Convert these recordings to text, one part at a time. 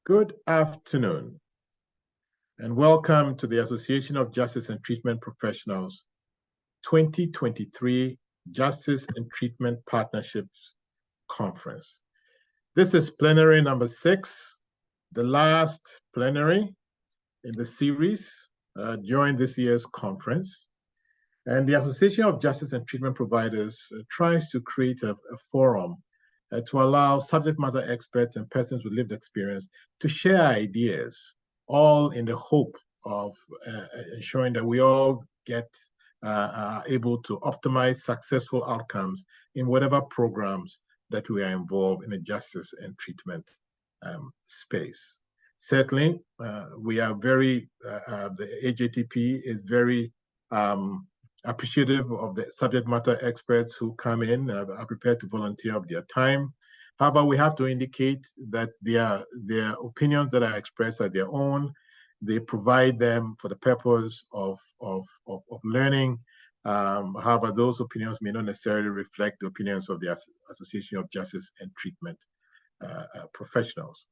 Good afternoon, and welcome to the Association of Justice and Treatment Professionals 2023 Justice and Treatment Partnerships Conference. This is plenary number 6, the last plenary in the series during this year's conference. And the Association of Justice and Treatment Providers tries to create a forum to allow subject matter experts and persons with lived experience to share ideas, all in the hope of ensuring that we all get able to optimize successful outcomes in whatever programs that we are involved in the justice and treatment space. Certainly, we are very, the AJTP is very appreciative of the subject matter experts who come in, are prepared to volunteer of their time. However, we have to indicate that their opinions that are expressed are their own. They provide them for the purpose of learning. However, those opinions may not necessarily reflect the opinions of the Association of Justice and Treatment Professionals.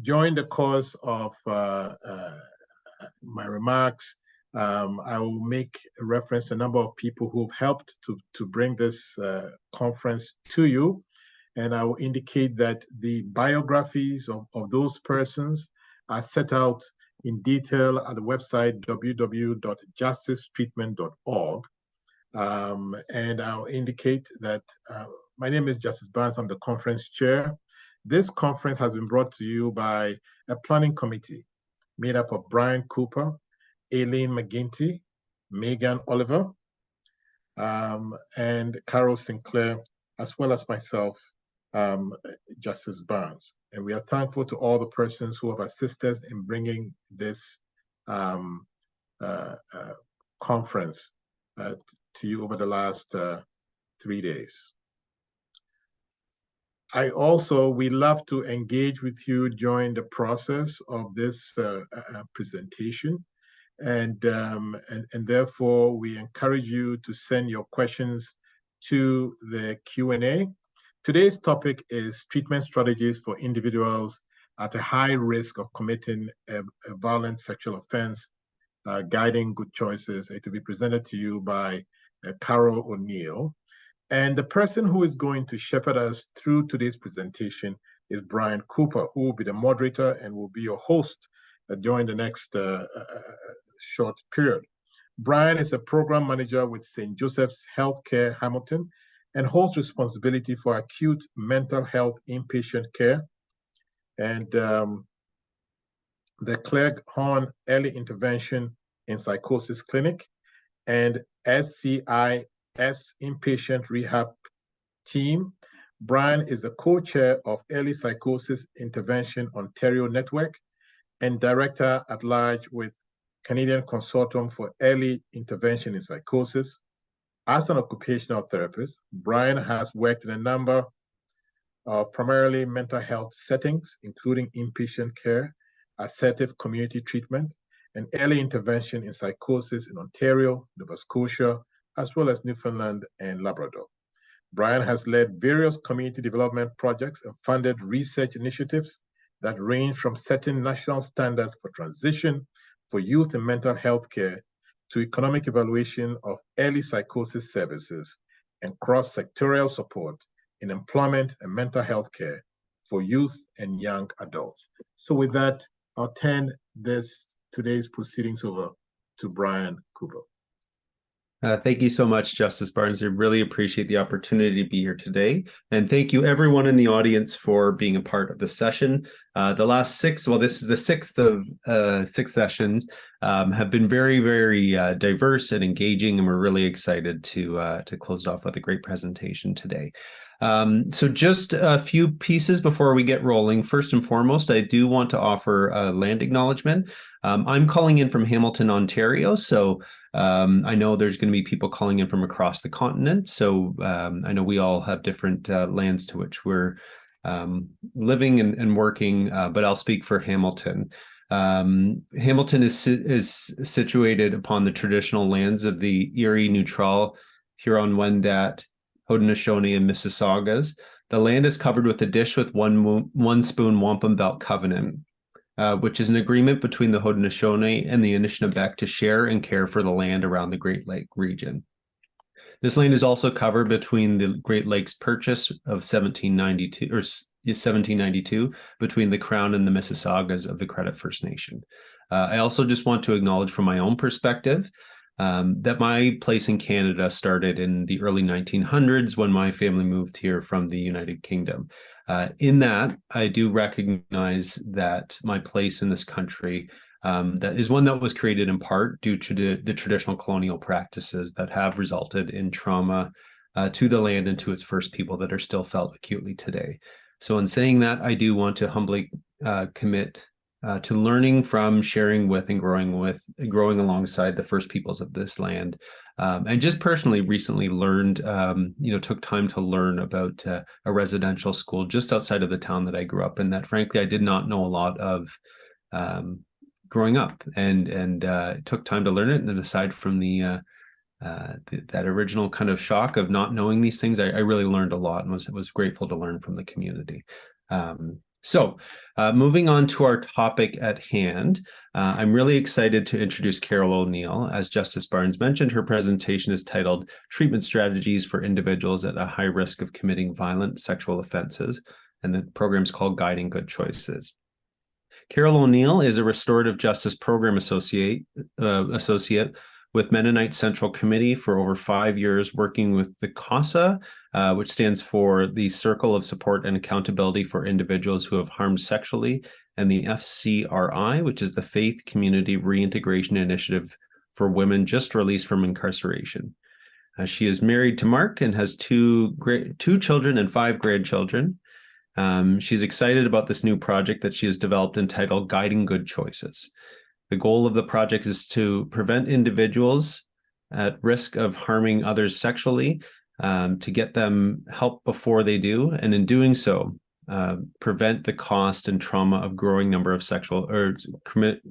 During the course of my remarks, I will make a reference to a number of people who have helped to bring this conference to you. And I will indicate that the biographies of those persons are set out in detail at the website www.justicetreatment.org. And I'll indicate that my name is Justice Barnes. I'm the conference chair. This conference has been brought to you by a planning committee made up of Brian Cooper, Aileen McGinty, Megan Oliver, and Carol Sinclair, as well as myself, Justice Barnes. And we are thankful to all the persons who have assisted us in bringing this conference to you over the last 3 days. We love to engage with you during the process of this presentation. And therefore, we encourage you to send your questions to the Q&A. Today's topic is treatment strategies for individuals at a high risk of committing a violent sexual offense, guiding good choices. It will be presented to you by Carol O'Neill. And the person who is going to shepherd us through today's presentation is Brian Cooper, who will be the moderator and will be your host during the next short period. Brian is a program manager with St. Joseph's Healthcare Hamilton and holds responsibility for acute mental health inpatient care and the Cleghorn Early Intervention in Psychosis Clinic and SCIS Inpatient Rehab Team. Brian is the co-chair of Early Psychosis Intervention Ontario Network and director at large with Canadian Consortium for Early Intervention in Psychosis. As an occupational therapist, Brian has worked in a number of primarily mental health settings, including inpatient care, assertive community treatment, and early intervention in psychosis in Ontario, Nova Scotia, as well as Newfoundland and Labrador. Brian has led various community development projects and funded research initiatives that range from setting national standards for transition for youth and mental health care to economic evaluation of early psychosis services and cross-sectorial support in employment and mental health care for youth and young adults. So with that, I'll turn today's proceedings over to Brian Cooper. Thank you so much, Justice Barnes. I really appreciate the opportunity to be here today. And thank you everyone in the audience for being a part of the session. The last this is the sixth of 6 sessions, have been very, very diverse and engaging, and we're really excited to close it off with a great presentation today. So just a few pieces before we get rolling. First and foremost, I do want to offer a land acknowledgement. I'm calling in from Hamilton, Ontario, so I know there's going to be people calling in from across the continent. So I know we all have different lands to which we're living and working, but I'll speak for Hamilton. Hamilton is situated upon the traditional lands of the Erie, Neutral, Huron-Wendat, Haudenosaunee, and Mississaugas, The land is covered with a dish with one spoon wampum belt covenant, which is an agreement between the Haudenosaunee and the Anishinaabe to share and care for the land around the Great Lake region. This land is also covered between the Great Lakes Purchase of 1792 between the Crown and the Mississaugas of the Credit First Nation. I also just want to acknowledge from my own perspective that my place in Canada started in the early 1900s when my family moved here from the United Kingdom. In that, I do recognize that my place in this country that is one that was created in part due to the traditional colonial practices that have resulted in trauma to the land and to its first people that are still felt acutely today. So in saying that, I do want to humbly commit to learning from, sharing with, and growing alongside the first peoples of this land. And just personally recently learned, took time to learn about a residential school just outside of the town that I grew up in that frankly I did not know a lot of growing up, and it took time to learn it. And aside from that original kind of shock of not knowing these things, I really learned a lot and was grateful to learn from the community. So moving on to our topic at hand, I'm really excited to introduce Carol O'Neill. As Justice Barnes mentioned, her presentation is titled Treatment Strategies for Individuals at a High Risk of Committing Violent Sexual Offenses, and the program is called Guiding Good Choices. Carol O'Neill is a restorative justice program associate with Mennonite Central Committee for over 5 years, working with the CASA, which stands for the Circle of Support and Accountability for Individuals Who Have Harmed Sexually, and the FCRI, which is the Faith Community Reintegration Initiative for Women just released from incarceration. She is married to Mark and has two children and 5 grandchildren. She's excited about this new project that she has developed entitled Guiding Good Choices. The goal of the project is to prevent individuals at risk of harming others sexually, to get them help before they do, and in doing so, prevent the cost and trauma of growing number of sexual or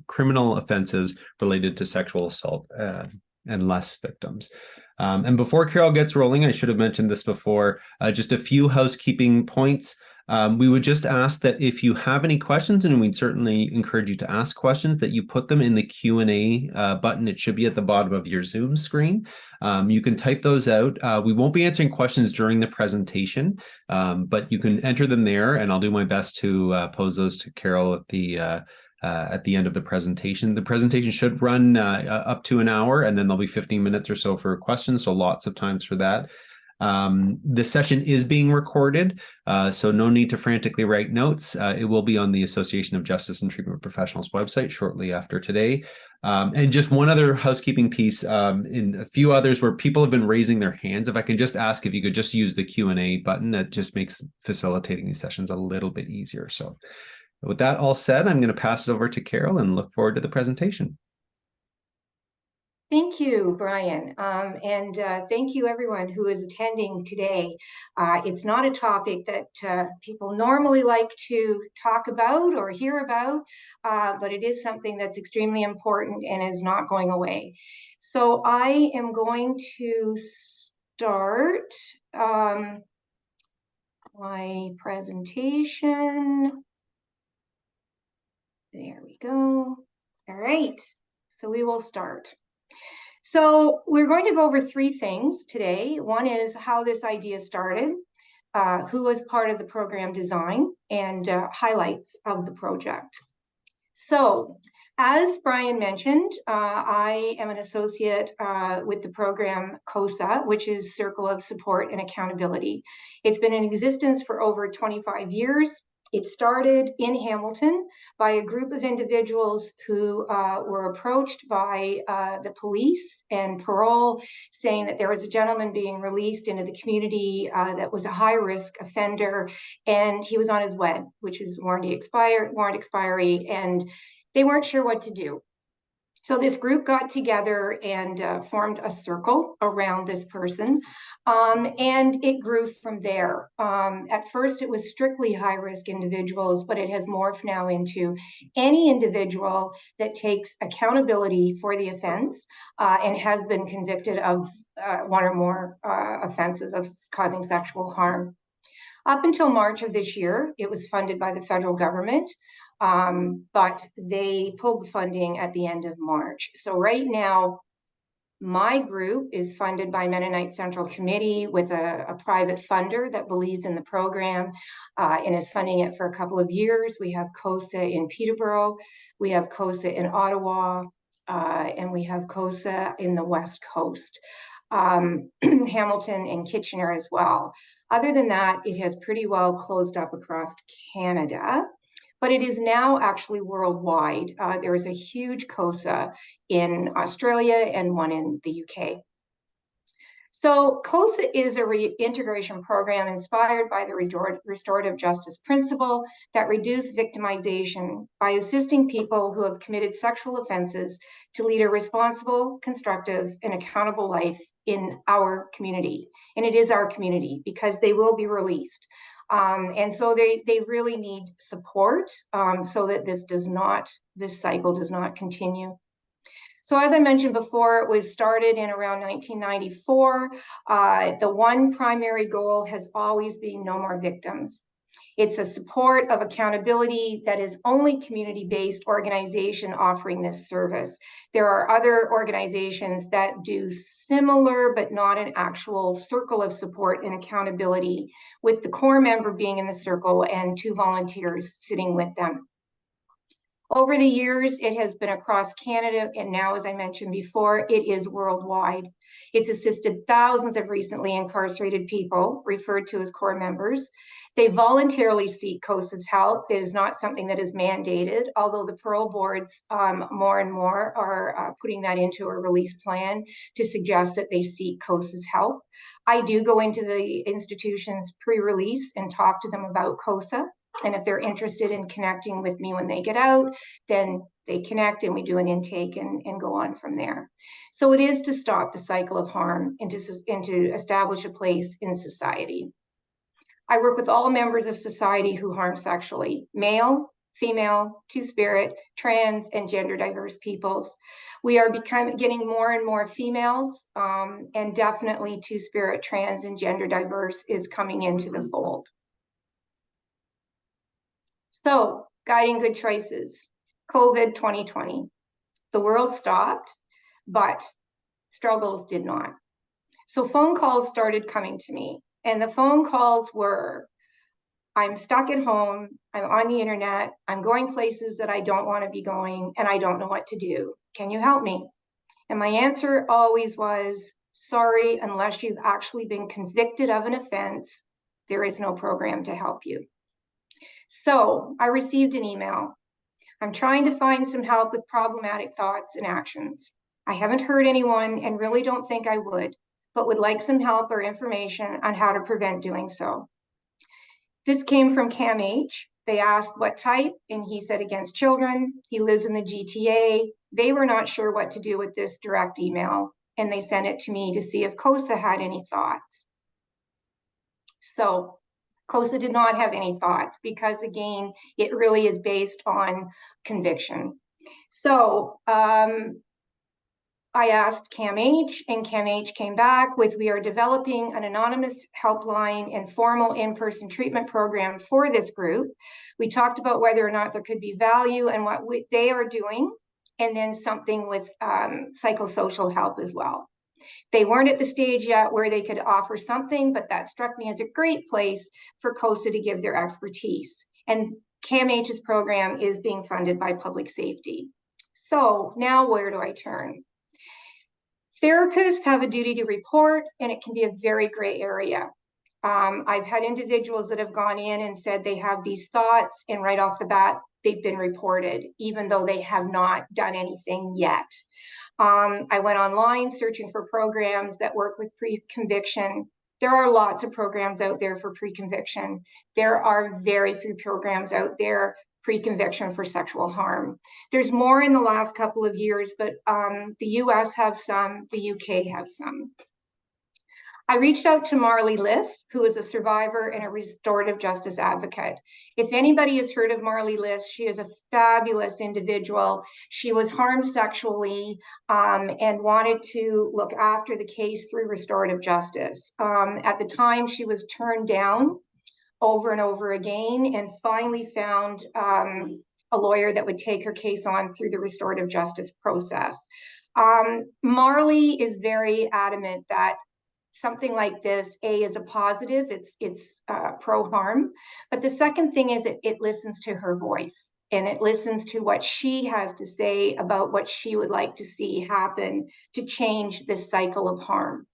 criminal offenses related to sexual assault and less victims. And before Carol gets rolling, I should have mentioned this before, just a few housekeeping points. We would just ask that if you have any questions, and we'd certainly encourage you to ask questions, that you put them in the Q&A button. It should be at the bottom of your Zoom screen. You can type those out. We won't be answering questions during the presentation, but you can enter them there, and I'll do my best to pose those to Carol at the end of the presentation. The presentation should run up to an hour, and then there'll be 15 minutes or so for questions, so lots of times for that. The session is being recorded, so no need to frantically write notes. It will be on the Association of Justice and Treatment Professionals website shortly after today. And just one other housekeeping piece, in a few others where people have been raising their hands, if I can just ask if you could just use the Q&A button, that just makes facilitating these sessions a little bit easier. So with that all said, I'm going to pass it over to Carol and look forward to the presentation. Thank you, Brian, and thank you everyone who is attending today. It's not a topic that people normally like to talk about or hear about, but it is something that's extremely important and is not going away. So I am going to start my presentation. There we go. All right, so we will start. So we're going to go over 3 things today. One is how this idea started, who was part of the program design, and highlights of the project. So as Brian mentioned, I am an associate with the program COSA, which is Circle of Support and Accountability. It's been in existence for over 25 years. It started in Hamilton by a group of individuals who were approached by the police and parole, saying that there was a gentleman being released into the community that was a high-risk offender, and he was on his WED, which is warrant expiry, and they weren't sure what to do. So this group got together and formed a circle around this person, and it grew from there. At first, it was strictly high-risk individuals, but it has morphed now into any individual that takes accountability for the offense and has been convicted of 1 or more offenses of causing sexual harm. Up until March of this year, it was funded by the federal government, but they pulled the funding at the end of March. So right now, my group is funded by Mennonite Central Committee with a private funder that believes in the program and is funding it for a couple of years. We have COSA in Peterborough, we have COSA in Ottawa, and we have COSA in the West Coast, Hamilton and Kitchener as well. Other than that, it has pretty well closed up across Canada, but it is now actually worldwide. There is a huge COSA in Australia and one in the UK. So COSA is a reintegration program inspired by the restorative justice principle that reduce victimization by assisting people who have committed sexual offenses to lead a responsible, constructive, and accountable life in our community. And it is our community because they will be released. And so they really need support so that this cycle does not continue. So as I mentioned before, it was started in around 1994. The one primary goal has always been no more victims. It's a support of accountability that is only community-based organization offering this service. There are other organizations that do similar, but not an actual circle of support and accountability, with the core member being in the circle and 2 volunteers sitting with them. Over the years, it has been across Canada, and now, as I mentioned before, it is worldwide. It's assisted thousands of recently incarcerated people, referred to as core members. They voluntarily seek COSA's help. It is not something that is mandated, although the parole boards more and more are putting that into a release plan to suggest that they seek COSA's help. I do go into the institutions pre-release and talk to them about COSA. And if they're interested in connecting with me when they get out, then they connect and we do an intake and go on from there. So it is to stop the cycle of harm and to establish a place in society. I work with all members of society who harm sexually, male, female, two-spirit, trans, and gender diverse peoples. We are getting more and more females, and definitely two-spirit, trans, and gender diverse is coming into the fold. So, guiding good choices, COVID 2020. The world stopped, but struggles did not. So phone calls started coming to me, and the phone calls were, I'm stuck at home, I'm on the internet, I'm going places that I don't want to be going, and I don't know what to do. Can you help me? And my answer always was, sorry, unless you've actually been convicted of an offense, there is no program to help you. So I received an email. I'm trying to find some help with problematic thoughts and actions. I haven't hurt anyone and really don't think I would, but would like some help or information on how to prevent doing so. This came from Cam H. They asked what type, and he said against children. He lives in the GTA. They were not sure what to do with this direct email, and they sent it to me to see if COSA had any thoughts. So COSA did not have any thoughts because, again, it really is based on conviction. So I asked Cam H, and Cam H came back with, we are developing an anonymous helpline and formal in-person treatment program for this group. We talked about whether or not there could be value and what they are doing, and then something with psychosocial help as well. They weren't at the stage yet where they could offer something, but that struck me as a great place for COSA to give their expertise. And Cam H's program is being funded by public safety. So now where do I turn? Therapists have a duty to report, and it can be a very gray area. I've had individuals that have gone in and said they have these thoughts, and right off the bat, they've been reported, even though they have not done anything yet. I went online searching for programs that work with pre-conviction. There are lots of programs out there for pre-conviction. There are very few programs out there pre-conviction for sexual harm. There's more in the last couple of years, but the US have some, the UK have some. I reached out to Marley Liss, who is a survivor and a restorative justice advocate. If anybody has heard of Marley Liss, she is a fabulous individual. She was harmed sexually and wanted to look after the case through restorative justice. At the time, she was turned down over and over again, and finally found a lawyer that would take her case on through the restorative justice process. Marley is very adamant that something like this, is a positive, it's pro-harm. But the second thing is it listens to her voice, and it listens to what she has to say about what she would like to see happen to change this cycle of harm.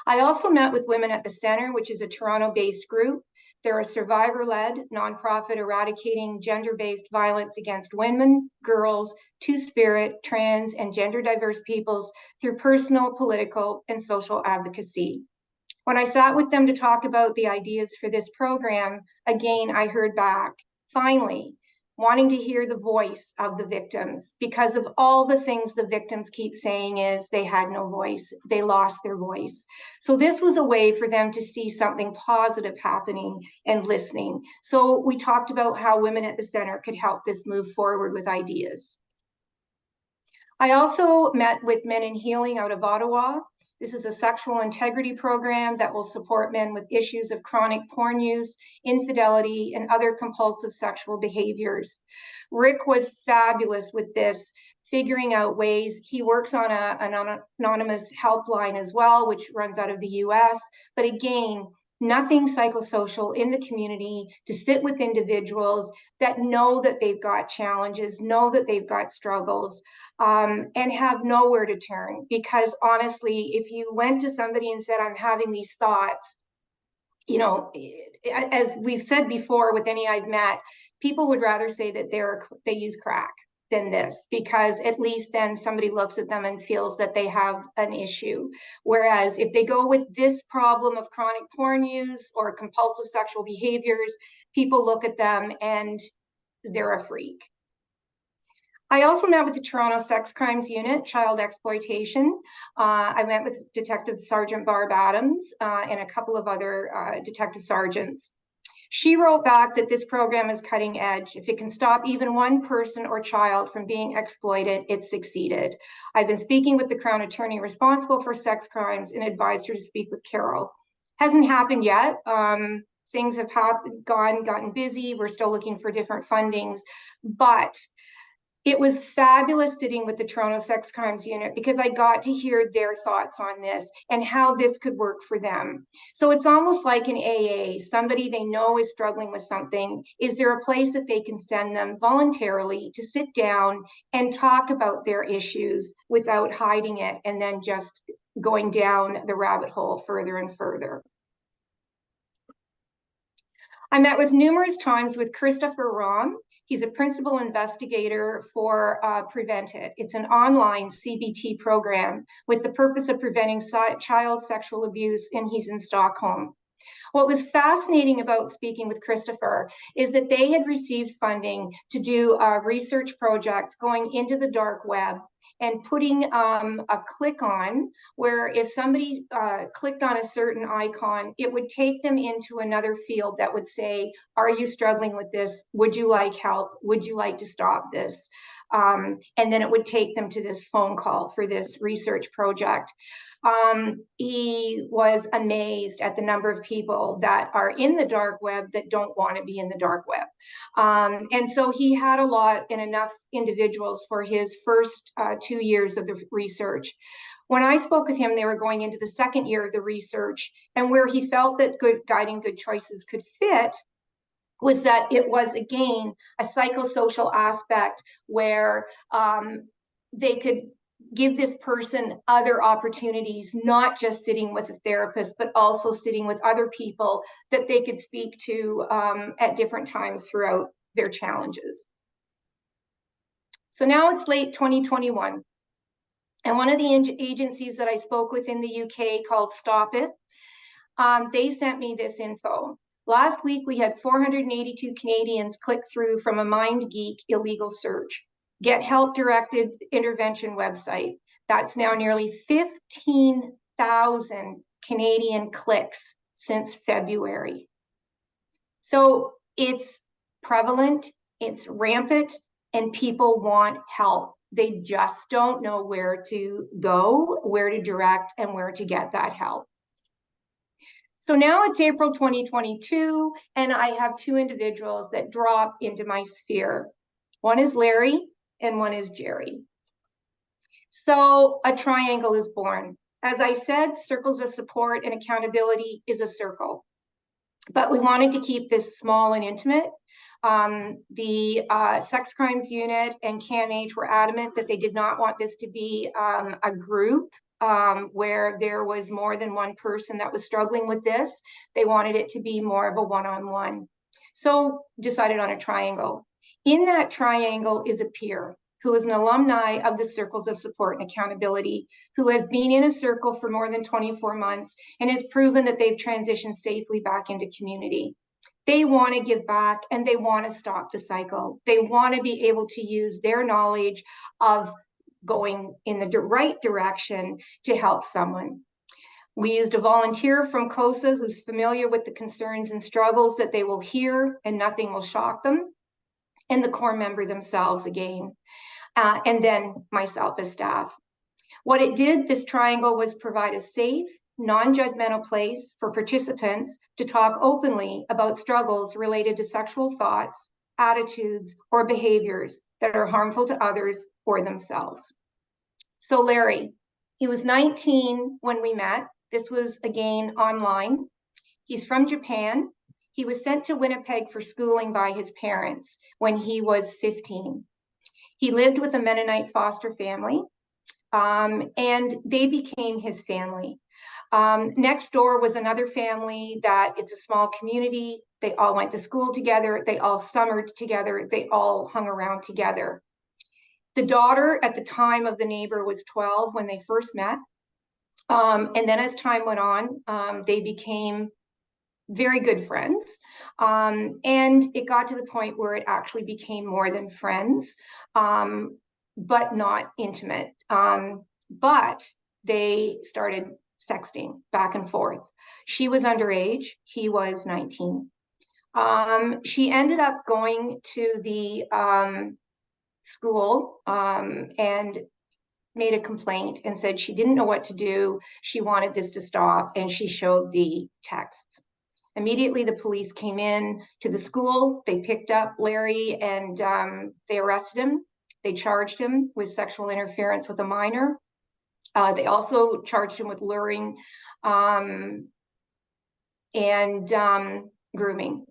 I also met with Women at the Center, which is a Toronto-based group. They're a survivor-led nonprofit eradicating gender-based violence against women, girls, two-spirit, trans, and gender-diverse peoples through personal, political, and social advocacy. When I sat with them to talk about the ideas for this program, again, I heard back, finally, wanting to hear the voice of the victims, because of all the things the victims keep saying is they had no voice, they lost their voice. So this was a way for them to see something positive happening and listening. So we talked about how Women at the Center could help this move forward with ideas. I also met with Men in Healing out of Ottawa. This is a sexual integrity program that will support men with issues of chronic porn use, infidelity, and other compulsive sexual behaviors. Rick was fabulous with this, figuring out ways. He works on an anonymous helpline as well, which runs out of the US. But again, nothing psychosocial in the community to sit with individuals that know that they've got challenges, know that they've got struggles, and have nowhere to turn. Because honestly, if you went to somebody and said, I'm having these thoughts, you know, as we've said before with any I've met, people would rather say that they use crack than this, because at least then somebody looks at them and feels that they have an issue. Whereas if they go with this problem of chronic porn use or compulsive sexual behaviors, people look at them and they're a freak. I also met with the Toronto Sex Crimes Unit, Child Exploitation. I met with Detective Sergeant Barb Adams and a couple of other detective sergeants. She wrote back that this program is cutting edge. If it can stop even one person or child from being exploited, it's succeeded. I've been speaking with the Crown Attorney responsible for sex crimes and advised her to speak with Carol. Hasn't happened yet. Things have gotten busy. We're still looking for different fundings, but it was fabulous sitting with the Toronto Sex Crimes Unit, because I got to hear their thoughts on this and how this could work for them. So it's almost like an AA, somebody they know is struggling with something. Is there a place that they can send them voluntarily to sit down and talk about their issues without hiding it and then just going down the rabbit hole further and further? I met with numerous times with Christopher Rahm. He's a principal investigator for Prevent It. It's an online CBT program with the purpose of preventing child sexual abuse, and he's in Stockholm. What was fascinating about speaking with Christopher is that they had received funding to do a research project going into the dark web and putting a click on, where if somebody clicked on a certain icon, it would take them into another field that would say, are you struggling with this? Would you like help? Would you like to stop this? And then it would take them to this phone call for this research project. He was amazed at the number of people that are in the dark web that don't want to be in the dark web. And so he had a lot and enough individuals for his first 2 years of the research. When I spoke with him, they were going into the second year of the research, and where he felt that guiding good choices could fit was that it was, again, a psychosocial aspect where they could give this person other opportunities, not just sitting with a therapist, but also sitting with other people that they could speak to at different times throughout their challenges. So now it's late 2021. And one of the agencies that I spoke with in the UK called Stop It, they sent me this info. Last week, we had 482 Canadians click through from a MindGeek illegal search. Get help directed intervention website. That's now nearly 15,000 Canadian clicks since February. So it's prevalent, it's rampant, and people want help. They just don't know where to go, where to direct, and where to get that help. So now it's April 2022, and I have two individuals that drop into my sphere. One is Larry and one is Jerry. So a triangle is born. As I said, circles of support and accountability is a circle, but we wanted to keep this small and intimate. The sex crimes unit and CAMH were adamant that they did not want this to be a group where there was more than one person that was struggling with this. They wanted it to be more of a one-on-one. So decided on a triangle. In that triangle is a peer who is an alumni of the Circles of Support and Accountability, who has been in a circle for more than 24 months and has proven that they've transitioned safely back into community. They want to give back and they want to stop the cycle. They want to be able to use their knowledge of going in the right direction to help someone. We used a volunteer from COSA who's familiar with the concerns and struggles that they will hear and nothing will shock them, and the core member themselves again, and then myself as staff. What it did, this triangle, was provide a safe, non-judgmental place for participants to talk openly about struggles related to sexual thoughts, attitudes, or behaviors that are harmful to others or themselves. So Larry, he was 19 when we met. This was, again, online. He's from Japan. He was sent to Winnipeg for schooling by his parents when he was 15. He lived with a Mennonite foster family, and they became his family. Next door was another family that it's a small community. They all went to school together. They all summered together. They all hung around together. The daughter at the time of the neighbor was 12 when they first met. And then as time went on, they became very good friends. And it got to the point where it actually became more than friends, but not intimate. But they started sexting back and forth. She was underage, he was 19. She ended up going to the school and made a complaint and said she didn't know what to do. She wanted this to stop, and she showed the texts. Immediately, the police came in to the school. They picked up Larry and they arrested him. They charged him with sexual interference with a minor. They also charged him with luring and grooming.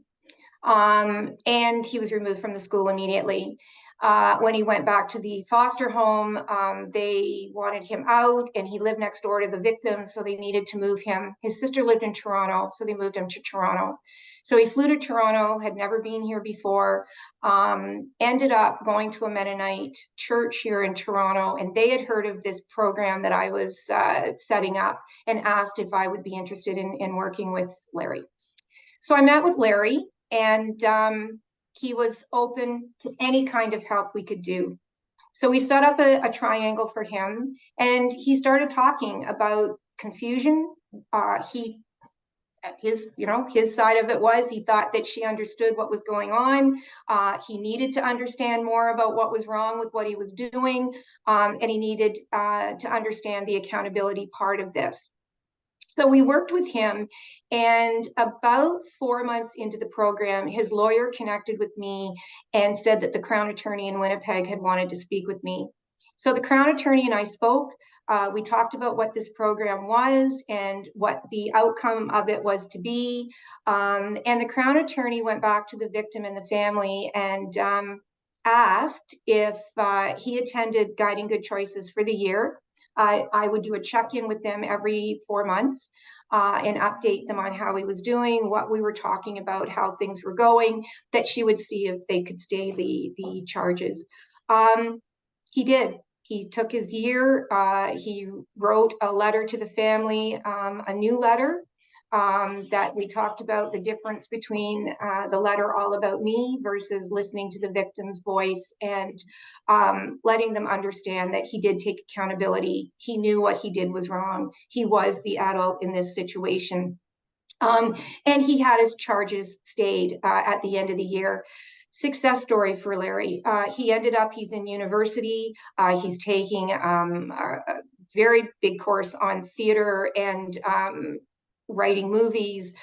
And he was removed from the school immediately. When he went back to the foster home, they wanted him out, and he lived next door to the victim, so they needed to move him. His sister lived in Toronto, so they moved him to Toronto. So he flew to Toronto, had never been here before, ended up going to a Mennonite church here in Toronto, and they had heard of this program that I was setting up and asked if I would be interested in working with Larry. So I met with Larry, and he was open to any kind of help we could do. So we set up a triangle for him, and he started talking about confusion. His side of it was he thought that she understood what was going on. He needed to understand more about what was wrong with what he was doing, and he needed to understand the accountability part of this. So we worked with him, and about 4 months into the program, his lawyer connected with me and said that the Crown Attorney in Winnipeg had wanted to speak with me. So the Crown Attorney and I spoke. We talked about what this program was and what the outcome of it was to be. And the Crown Attorney went back to the victim and the family and asked if he attended Guiding Good Choices for the year. I would do a check-in with them every 4 months and update them on how he was doing, what we were talking about, how things were going, that she would see if they could stay the charges. He did. He took his year. He wrote a letter to the family, a new letter that we talked about the difference between the letter all about me versus listening to the victim's voice and letting them understand that he did take accountability. He knew what he did was wrong. He was the adult in this situation. And he had his charges stayed at the end of the year. Success story for Larry. He's in university. He's taking a very big course on theater and writing movies.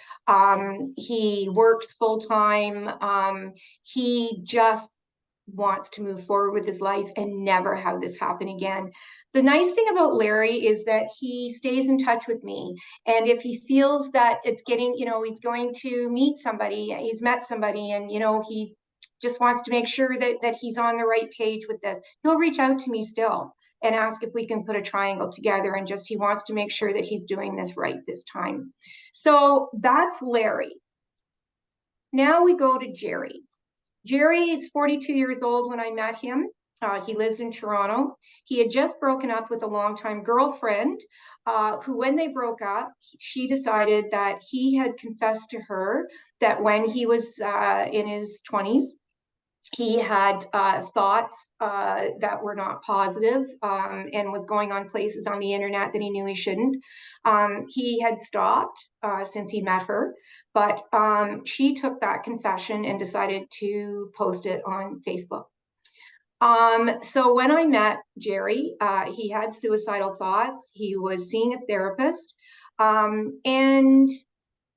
He works full-time. He just wants to move forward with his life and never have this happen again. The nice thing about Larry is that he stays in touch with me. And if he feels that it's getting, he's going to meet somebody, he's met somebody, and, he just wants to make sure that he's on the right page with this, he'll reach out to me still and ask if we can put a triangle together, and just, he wants to make sure that he's doing this right this time. So that's Larry. Now we go to Jerry. Jerry is 42 years old when I met him. He lives in Toronto. He had just broken up with a longtime girlfriend who, when they broke up, she decided that he had confessed to her that when he was in his 20s, he had thoughts that were not positive, and was going on places on the internet that he knew he shouldn't. He had stopped since he met her, but she took that confession and decided to post it on Facebook. So when I met Jerry, he had suicidal thoughts. He was seeing a therapist, and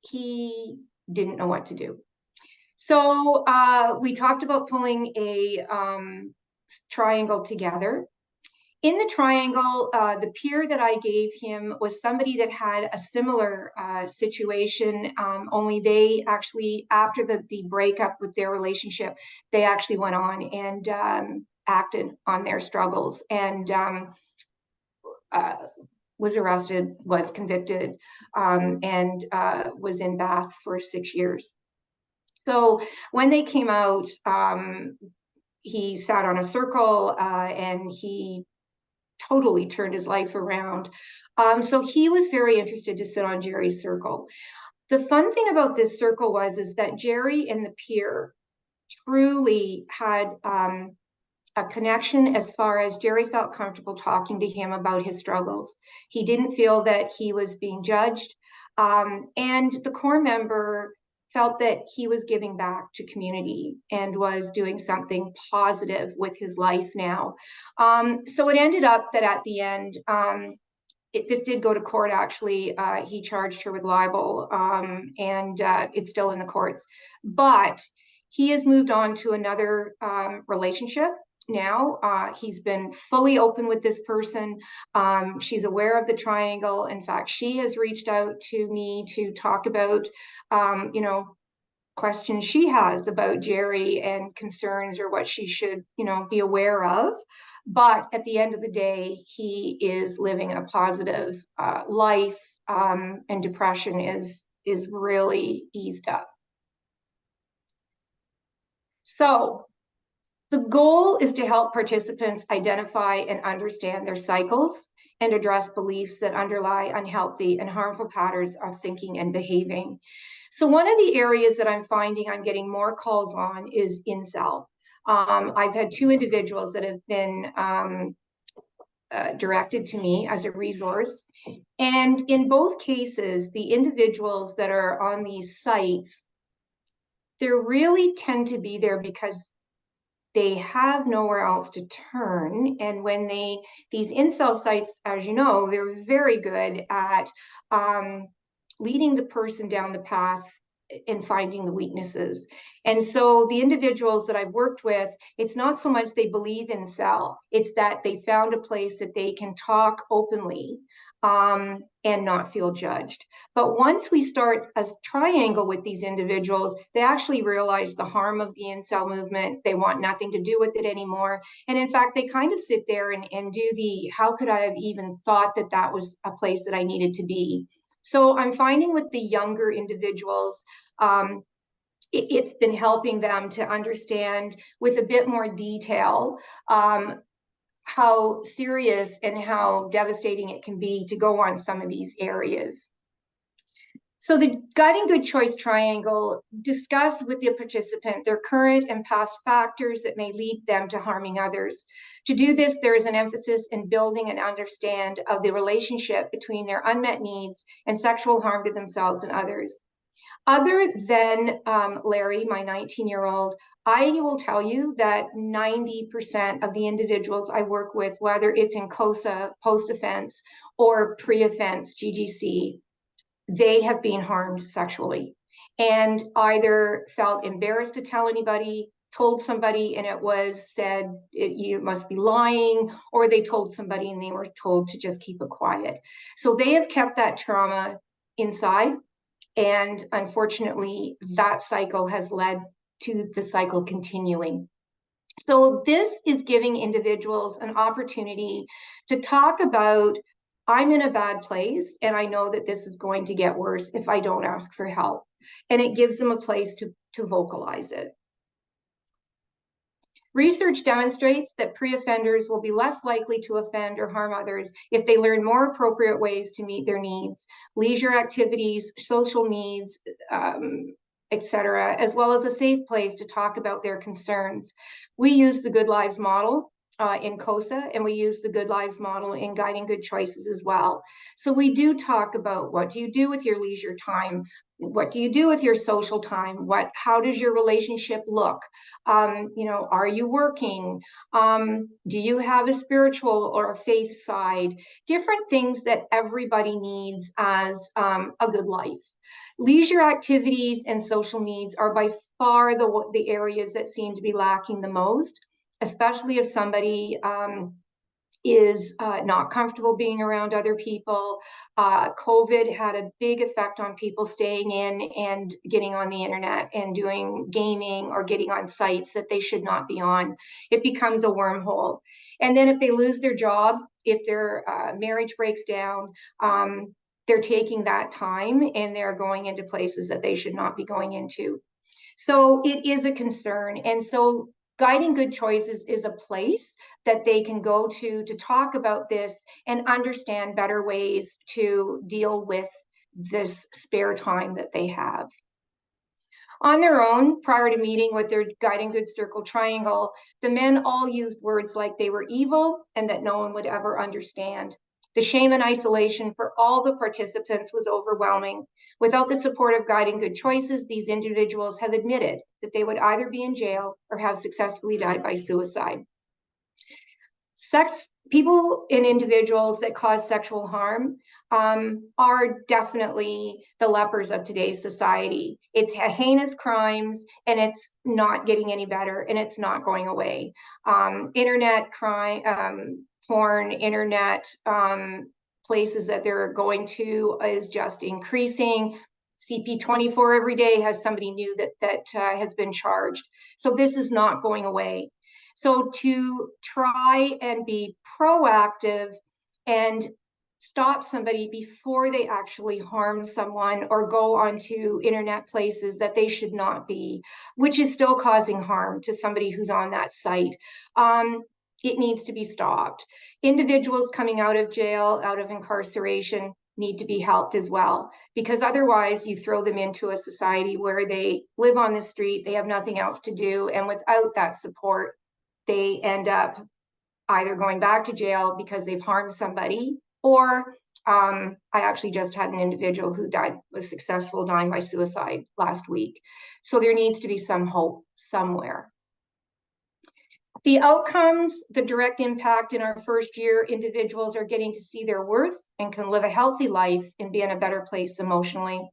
he didn't know what to do. So we talked about pulling a triangle together. In the triangle, the peer that I gave him was somebody that had a similar situation, only they actually, after the breakup with their relationship, they actually went on and acted on their struggles, and was arrested, was convicted, and was in Bath for 6 years. So when they came out, he sat on a circle, and he totally turned his life around. So he was very interested to sit on Jerry's circle. The fun thing about this circle is that Jerry and the peer truly had a connection, as far as Jerry felt comfortable talking to him about his struggles. He didn't feel that he was being judged. And the core member felt that he was giving back to community and was doing something positive with his life now. So it ended up that at the end, this did go to court, actually. He charged her with libel, and it's still in the courts. But he has moved on to another relationship now. He's been fully open with this person. She's aware of the triangle. In fact, she has reached out to me to talk about, questions she has about Jerry and concerns, or what she should, be aware of. But at the end of the day, he is living a positive life, and depression is really eased up. So the goal is to help participants identify and understand their cycles and address beliefs that underlie unhealthy and harmful patterns of thinking and behaving. So one of the areas that I'm finding I'm getting more calls on is incel. I've had 2 individuals that have been directed to me as a resource. And in both cases, the individuals that are on these sites, they really tend to be there because they have nowhere else to turn. And when these incel sites, as you know, they're very good at leading the person down the path and finding the weaknesses. And so the individuals that I've worked with, it's not so much they believe in incel, it's that they found a place that they can talk openly and not feel judged. But once we start a triangle with these individuals, they actually realize the harm of the incel movement. They want nothing to do with it anymore. And in fact, they kind of sit there and do the, how could I have even thought that that was a place that I needed to be? So I'm finding with the younger individuals, it's been helping them to understand with a bit more detail how serious and how devastating it can be to go on some of these areas. So the Guiding Good Choice Triangle, discuss with the participant their current and past factors that may lead them to harming others. To do this, there is an emphasis in building an understanding of the relationship between their unmet needs and sexual harm to themselves and others. Other than Larry, my 19-year-old, I will tell you that 90% of the individuals I work with, whether it's in COSA, post-offense, or pre-offense, GGC, they have been harmed sexually and either felt embarrassed to tell anybody, told somebody and it was said, you must be lying, or they told somebody and they were told to just keep it quiet. So they have kept that trauma inside. And unfortunately, that cycle has led to the cycle continuing. So this is giving individuals an opportunity to talk about, I'm in a bad place and I know that this is going to get worse if I don't ask for help. And it gives them a place to vocalize it. Research demonstrates that pre-offenders will be less likely to offend or harm others if they learn more appropriate ways to meet their needs, leisure activities, social needs, etc., as well as a safe place to talk about their concerns. We use the Good Lives model in COSA, and we use the Good Lives model in Guiding Good Choices as well. So we do talk about, what do you do with your leisure time? What do you do with your social time? How does your relationship look? Are you working? Do you have a spiritual or a faith side? Different things that everybody needs as a good life. Leisure activities and social needs are by far the areas that seem to be lacking the most, especially if somebody is not comfortable being around other people. COVID had a big effect on people staying in and getting on the internet and doing gaming or getting on sites that they should not be on. It becomes a wormhole. And then if they lose their job, if their marriage breaks down, they're taking that time and they're going into places that they should not be going into. So it is a concern. And so Guiding Good Choices is a place that they can go to talk about this and understand better ways to deal with this spare time that they have. On their own, prior to meeting with their Guiding Good Circle Triangle, the men all used words like they were evil and that no one would ever understand. The shame and isolation for all the participants was overwhelming. Without the support of Guiding Good Choices, these individuals have admitted that they would either be in jail or have successfully died by suicide. People and individuals that cause sexual harm are definitely the lepers of today's society. It's heinous crimes and it's not getting any better and it's not going away. Internet crime, porn, internet places that they're going to is just increasing. CP24 every day has somebody new that has been charged. So this is not going away. So to try and be proactive and stop somebody before they actually harm someone or go onto internet places that they should not be, which is still causing harm to somebody who's on that site, it needs to be stopped. Individuals coming out of jail, out of incarceration, need to be helped as well, because otherwise you throw them into a society where they live on the street, they have nothing else to do, and without that support, they end up either going back to jail because they've harmed somebody, or I actually just had an individual who was successful dying by suicide last week. So there needs to be some hope somewhere. The outcomes, the direct impact in our first year, individuals are getting to see their worth and can live a healthy life and be in a better place emotionally.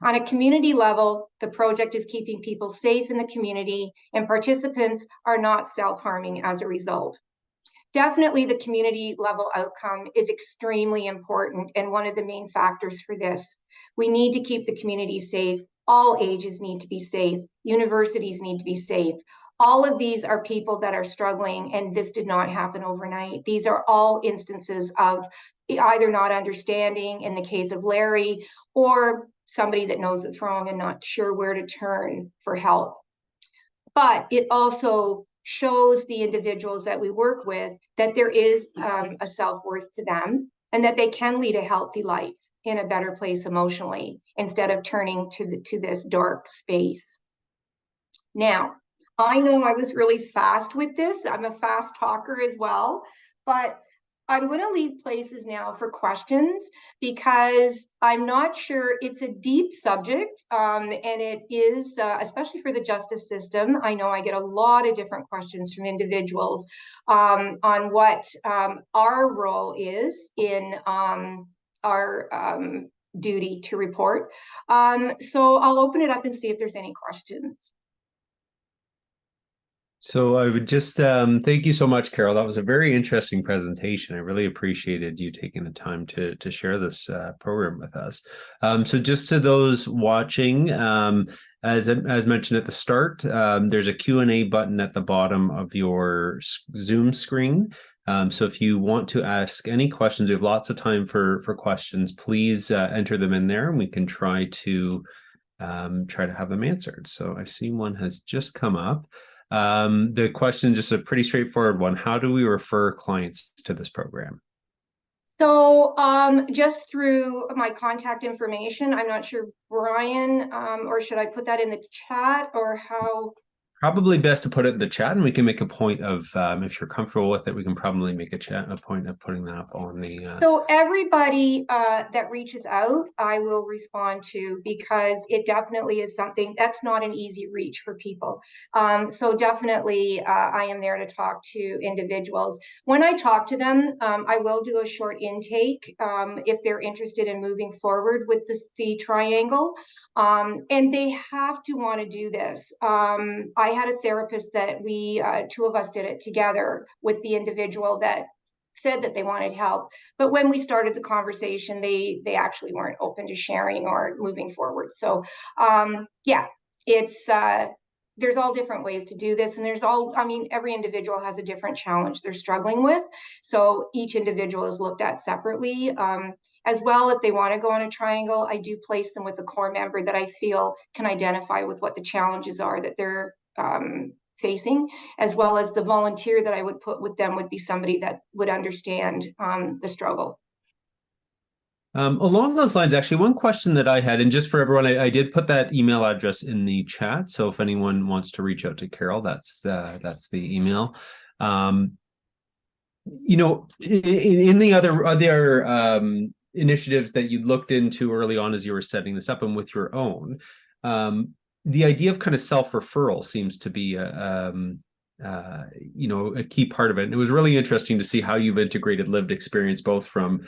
On a community level, the project is keeping people safe in the community and participants are not self-harming as a result. Definitely the community level outcome is extremely important and one of the main factors for this. We need to keep the community safe. All ages need to be safe. Universities need to be safe. All of these are people that are struggling, and this did not happen overnight. These are all instances of either not understanding in the case of Larry, or somebody that knows it's wrong and not sure where to turn for help. But it also shows the individuals that we work with that there is a self-worth to them and that they can lead a healthy life in a better place emotionally instead of turning to this dark space. Now, I know I was really fast with this. I'm a fast talker as well, but I'm going to leave places now for questions because I'm not sure. It's a deep subject, and it is, especially for the justice system. I know I get a lot of different questions from individuals on what our role is in our duty to report. So I'll open it up and see if there's any questions. So I would just thank you so much, Carol. That was a very interesting presentation. I really appreciated you taking the time to share this program with us. So just to those watching, as mentioned at the start, there's a Q&A button at the bottom of your Zoom screen. So if you want to ask any questions, we have lots of time for questions. Please enter them in there, and we can try to have them answered. So I see one has just come up. The question, just a pretty straightforward one. How do we refer clients to this program? So just through my contact information. I'm not sure, Brian, or should I put that in the chat, or how? Probably best to put it in the chat, and we can make a point of, if you're comfortable with it, we can probably make a point of putting that up on the. So everybody that reaches out, I will respond to, because it definitely is something that's not an easy reach for people. So definitely, I am there to talk to individuals. When I talk to them, I will do a short intake if they're interested in moving forward with the triangle. And they have to want to do this. I had a therapist that we, two of us did it together with the individual that said that they wanted help. But when we started the conversation, they actually weren't open to sharing or moving forward. So yeah, it's, there's all different ways to do this. And every individual has a different challenge they're struggling with. So each individual is looked at separately. As well, if they want to go on a triangle, I do place them with a core member that I feel can identify with what the challenges are that they're facing, as well as the volunteer that I would put with them would be somebody that would understand the struggle. Along those lines, actually, one question that I had, and just for everyone, I did put that email address in the chat. So if anyone wants to reach out to Carol, that's the email. In the other initiatives that you looked into early on as you were setting this up, and with your own, the idea of kind of self-referral seems to be a key part of it. And it was really interesting to see how you've integrated lived experience, both from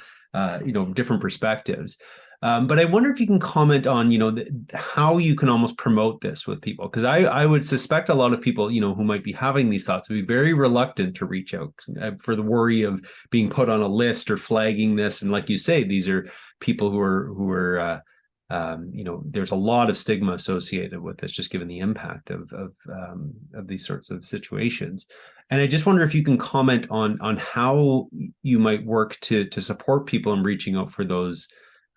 different perspectives. But I wonder if you can comment on, how you can almost promote this with people, because I would suspect a lot of people, who might be having these thoughts would be very reluctant to reach out for the worry of being put on a list or flagging this. And like you say, these are people who are there's a lot of stigma associated with this, just given the impact of these sorts of situations. And I just wonder if you can comment on how you might work to support people in reaching out for those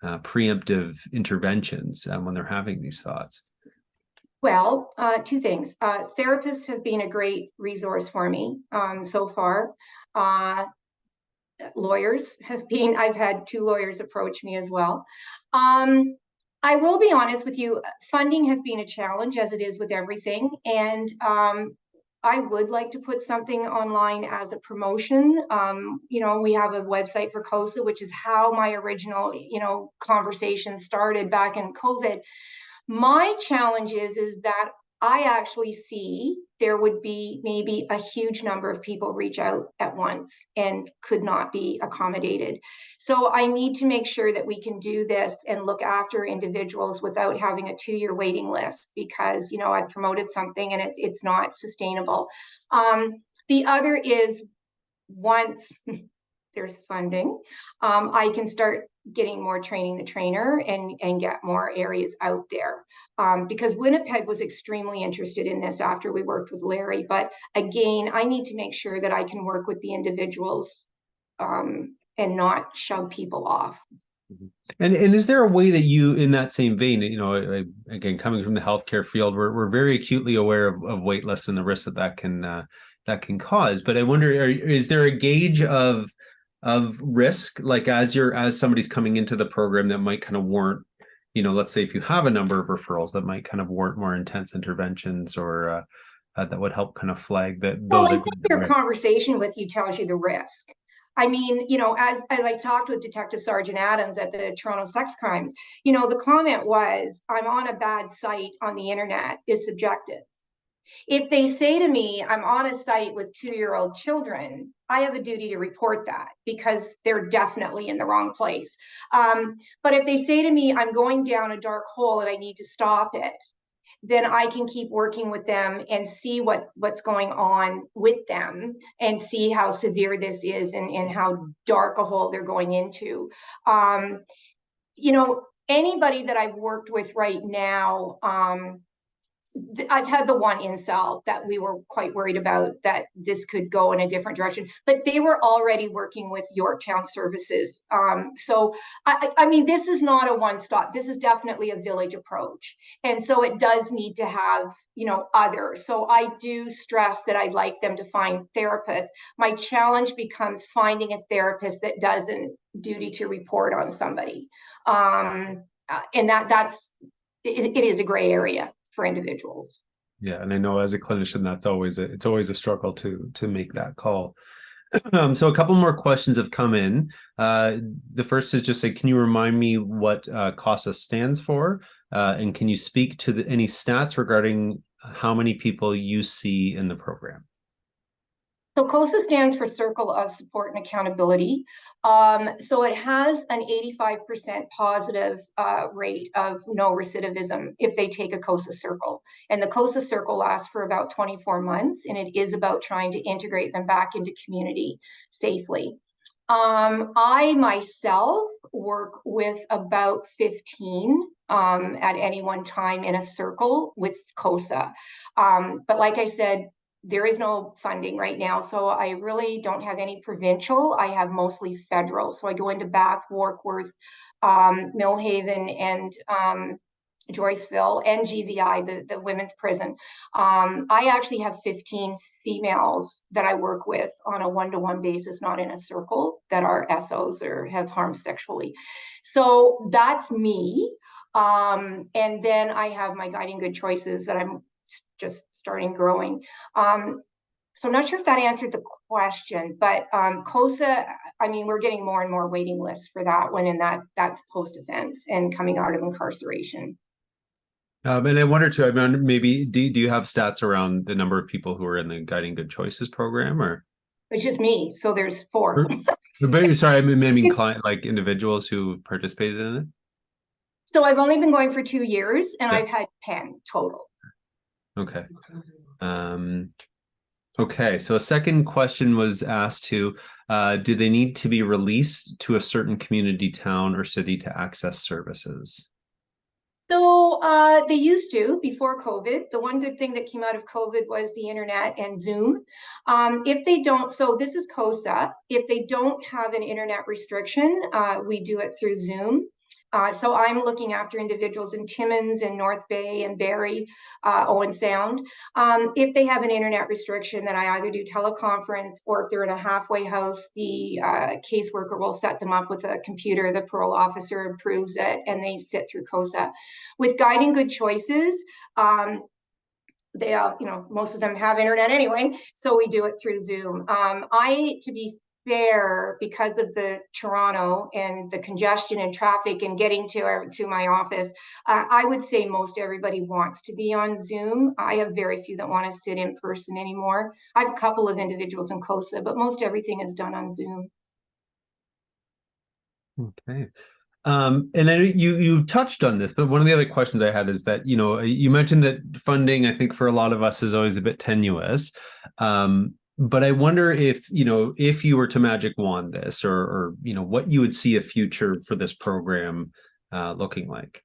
preemptive interventions when they're having these thoughts. Well, two things. Therapists have been a great resource for me so far. Lawyers I've had 2 lawyers approach me as well. I will be honest with you, funding has been a challenge, as it is with everything. And I would like to put something online as a promotion. We have a website for COSA, which is how my original, conversation started back in COVID. My challenge is that I actually see there would be maybe a huge number of people reach out at once and could not be accommodated. So I need to make sure that we can do this and look after individuals without having a 2-year waiting list, because, I've promoted something and it's not sustainable. The other is, once there's funding, I can start getting more training the trainer and get more areas out there. Because Winnipeg was extremely interested in this after we worked with Larry. But again, I need to make sure that I can work with the individuals and not shove people off. And is there a way that you, in that same vein, again, coming from the healthcare field, we're very acutely aware of wait lists and the risks that can cause. But I wonder, is there a gauge of risk, like as somebody's coming into the program, that might kind of warrant, let's say if you have a number of referrals that might kind of warrant more intense interventions, or that would help kind of flag that those. Well, I think your conversation with you tells you the risk. I mean, as I talked with Detective Sergeant Adams at the Toronto Sex Crimes, the comment was, I'm on a bad site on the internet, is subjective. If they say to me, I'm on a site with 2-year-old children, I have a duty to report that because they're definitely in the wrong place. But if they say to me, I'm going down a dark hole and I need to stop it, then I can keep working with them and see what's going on with them and see how severe this is and how dark a hole they're going into. You know, anybody that I've worked with right now, I've had the one incel that we were quite worried about that this could go in a different direction, but they were already working with Yorktown Services. So, I mean, this is not a one-stop. This is definitely a village approach. And so it does need to have, you know, others. So I do stress that I'd like them to find therapists. My challenge becomes finding a therapist that doesn't duty to report on somebody. And it is a gray area for individuals. Yeah, and I know as a clinician, that's always it's always a struggle to make that call. So a couple more questions have come in. The first is just say, can you remind me what CASA stands for? And can you speak to any stats regarding how many people you see in the program? So COSA stands for Circle of Support and Accountability. So it has an 85% positive rate of no recidivism if they take a COSA circle. And the COSA circle lasts for about 24 months, and it is about trying to integrate them back into community safely. I myself work with about 15 at any one time in a circle with COSA. But like I said, there is no funding right now, so I really don't have any provincial. I have mostly federal. So I go into Bath, Warkworth, Millhaven, and Joyceville, and GVI, the women's prison. I actually have 15 females that I work with on a one-to-one basis, not in a circle, that are SOs or have harmed sexually. So that's me. And then I have my Guiding Good Choices that I'm just starting growing. So I'm not sure if that answered the question, but COSA, I mean, we're getting more and more waiting lists for that one, and that's post-offense and coming out of incarceration. And I wonder too, I mean, maybe do you have stats around the number of people who are in the Guiding Good Choices program, or? It's just me, so there's 4. Sorry, I mean client, like individuals who participated in it. So I've only been going for 2 years, and I've had 10 total. Okay. Okay, so a second question was asked do they need to be released to a certain community, town, or city to access services? So they used to before COVID. The one good thing that came out of COVID was the internet and Zoom. If they don't, so this is COSA. If they don't have an internet restriction, we do it through Zoom. So I'm looking after individuals in Timmins and North Bay and Barrie, Owen Sound. If they have an internet restriction, then I either do teleconference, or if they're in a halfway house, the caseworker will set them up with a computer. The parole officer approves it, and they sit through COSA. With Guiding Good Choices, they all, you know, most of them have internet anyway, so we do it through Zoom. To be fair, because of the Toronto and the congestion and traffic and getting to my office, I would say most everybody wants to be on Zoom. I have very few that want to sit in person anymore. I have a couple of individuals in COSA, but most everything is done on Zoom. Okay. And then you touched on this, but one of the other questions I had is that, you know, you mentioned that funding, I think for a lot of us, is always a bit tenuous. But I wonder if, you know, if you were to magic wand this, or you know, what you would see a future for this program looking like.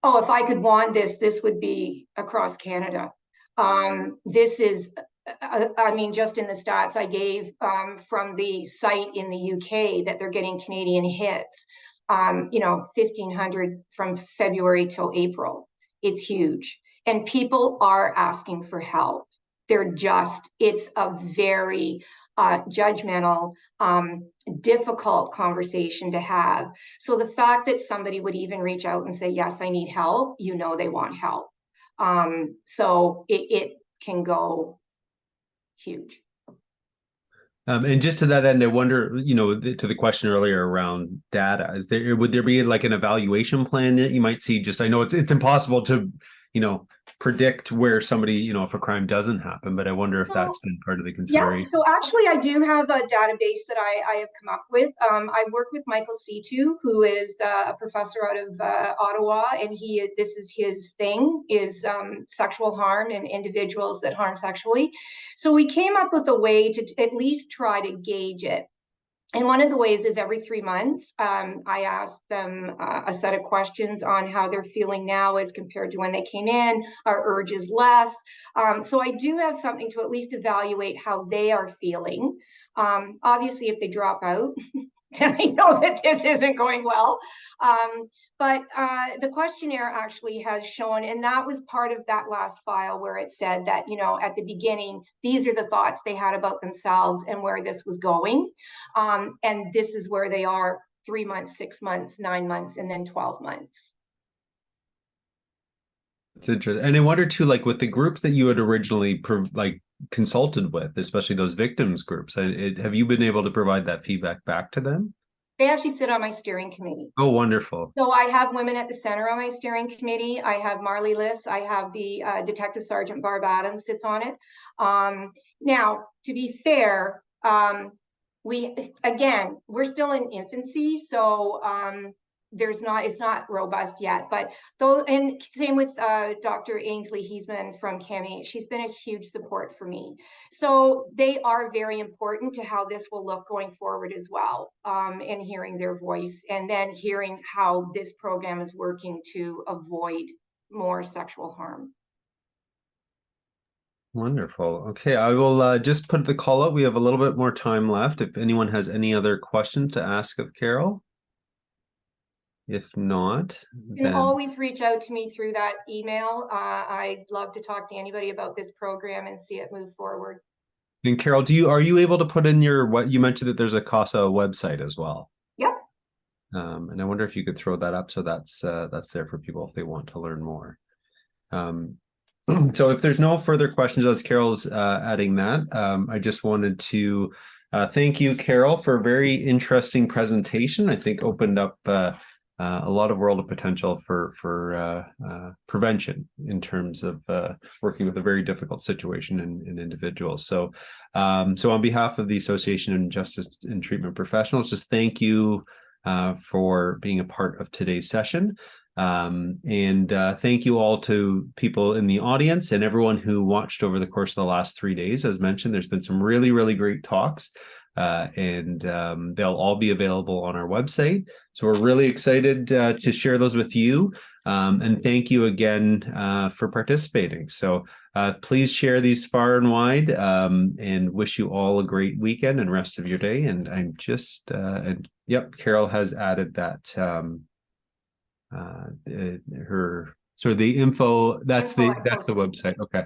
Oh, if I could wand this would be across Canada. This is, I mean, just in the stats I gave from the site in the UK that they're getting Canadian hits, you know, 1,500 from February till April. It's huge. And people are asking for help. It's a very judgmental, difficult conversation to have. So the fact that somebody would even reach out and say, yes, I need help, you know, they want help. So it can go huge. And just to that end, I wonder, you know, to the question earlier around data, would there be like an evaluation plan that you might see? Just, I know it's impossible to, you know, predict where somebody, you know, if a crime doesn't happen, but I wonder if that's been part of the consideration. Yeah, so actually I do have a database that I have come up with. I work with Michael Situ, who is a professor out of Ottawa, and this is his thing, is sexual harm and individuals that harm sexually. So we came up with a way to at least try to gauge it. And one of the ways is every 3 months, I ask them a set of questions on how they're feeling now as compared to when they came in. Our urge is less. So I do have something to at least evaluate how they are feeling. Obviously, if they drop out, then I know that this isn't going well. But the questionnaire actually has shown, and that was part of that last file where it said that, you know, at the beginning, these are the thoughts they had about themselves and where this was going. And this is where they are 3 months, 6 months, 9 months, and then 12 months. It's interesting. And I wonder too, like with the groups that you had originally consulted with, especially those victims groups, have you been able to provide that feedback back to them? They actually sit on my steering committee. Oh, wonderful. So I have women at the center on my steering committee. I have Marley Liss. I have the Detective Sergeant Barb Adams sits on it. Now, to be fair, we're still in infancy, so it's not robust yet. But though, and same with Dr. Ainsley Heisman from CAMI. She's been a huge support for me. So they are very important to how this will look going forward as well, and hearing their voice, and then hearing how this program is working to avoid more sexual harm. Wonderful. Okay, I will just put the call out. We have a little bit more time left. If anyone has any other questions to ask of Carol. If not, you can always reach out to me through that email. I'd love to talk to anybody about this program and see it move forward. And Carol, are you able to put in what you mentioned that there's a CASA website as well? Yep. And I wonder if you could throw that up so that's there for people if they want to learn more. So if there's no further questions as Carol's adding that, I just wanted to thank you, Carol, for a very interesting presentation. I think opened up a lot of world of potential for prevention in terms of working with a very difficult situation in individuals. So, so on behalf of the Association of Justice and Treatment Professionals, just thank you for being a part of today's session. And thank you all to people in the audience and everyone who watched over the course of the last 3 days. As mentioned, there's been some really, really great talks. And they'll all be available on our website. So we're really excited to share those with you. And thank you again for participating. So please share these far and wide, and wish you all a great weekend and rest of your day. And I'm just, yep, Carol has added that the info, that's the website. Okay.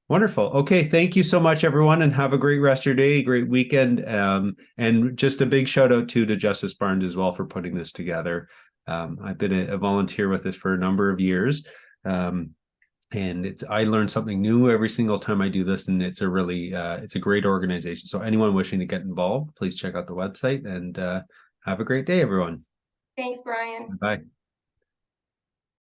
Wonderful. Okay. Thank you so much, everyone, and have a great rest of your day, great weekend. And just a big shout out to Justice Barnes as well for putting this together. I've been a volunteer with this for a number of years. And I learn something new every single time I do this, and it's a great organization. So anyone wishing to get involved, please check out the website, and have a great day, everyone. Thanks, Brian. Bye.